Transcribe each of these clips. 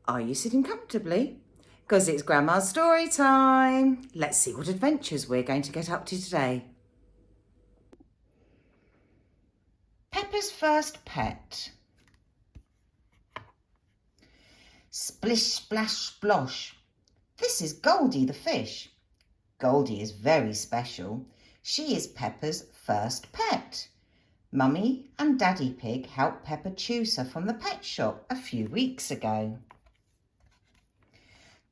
Are you sitting comfortably? Because it's Grandma's story time. Let's see what adventures we're going to get up to today. Peppa's first pet. Splish, splash, splosh. This is Goldie the fish. Goldie is very special. She is Peppa's first pet. Mummy and Daddy Pig helped Peppa choose her from the pet shop a few weeks ago.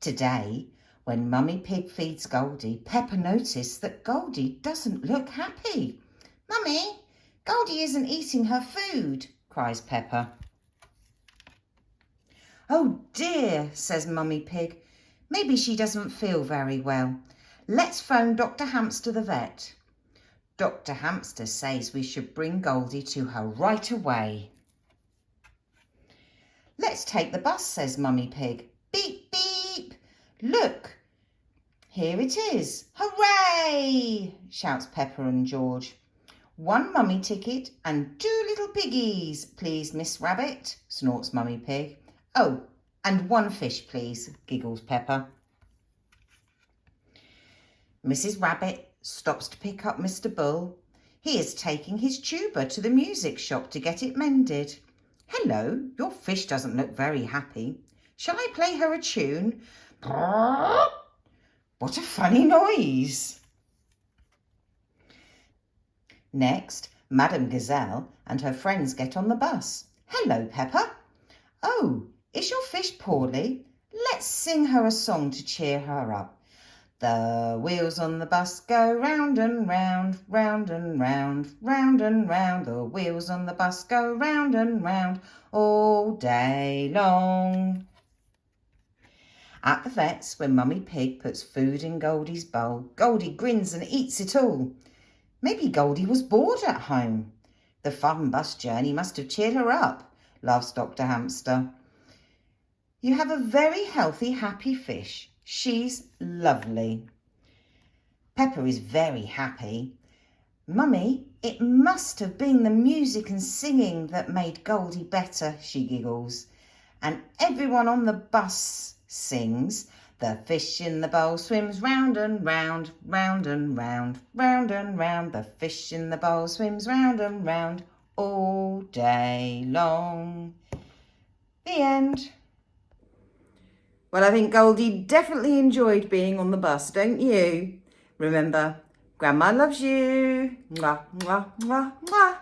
Today, when Mummy Pig feeds Goldie, Peppa noticed that Goldie doesn't look happy. "Mummy, Goldie isn't eating her food," cries Peppa. "Oh dear," says Mummy Pig. "Maybe she doesn't feel very well. Let's phone Dr. Hamster the vet." Dr. Hamster says we should bring Goldie to her right away. "Let's take the bus," says Mummy Pig. "Beep, beep. Look, here it is. Hooray!" shouts Peppa and George. "One mummy ticket and 2 little piggies, please, Miss Rabbit," snorts Mummy Pig. "Oh, and 1 fish, please," giggles Peppa. Mrs. Rabbit stops to pick up Mr. Bull. He is taking his tuba to the music shop to get it mended. "Hello, your fish doesn't look very happy. Shall I play her a tune?" What a funny noise. Next, Madame Gazelle and her friends get on the bus. "Hello, Peppa." "Oh, is your fish poorly? Let's sing her a song to cheer her up. The wheels on the bus go round and round, round and round, round and round. The wheels on the bus go round and round all day long." At the vet's, when Mummy Pig puts food in Goldie's bowl, Goldie grins and eats it all. Maybe Goldie was bored at home. The fun bus journey must have cheered her up, laughs Dr. Hamster. "You have a very healthy, happy fish. She's lovely." Peppa is very happy. "Mummy, it must have been the music and singing that made Goldie better," she giggles. And everyone on the bus sings, "The fish in the bowl swims round and round, round and round, round and round. The fish in the bowl swims round and round all day long." The end. Well, I think Goldie definitely enjoyed being on the bus, don't you? Remember, Grandma loves you. Mwah, mwah, mwah, mwah.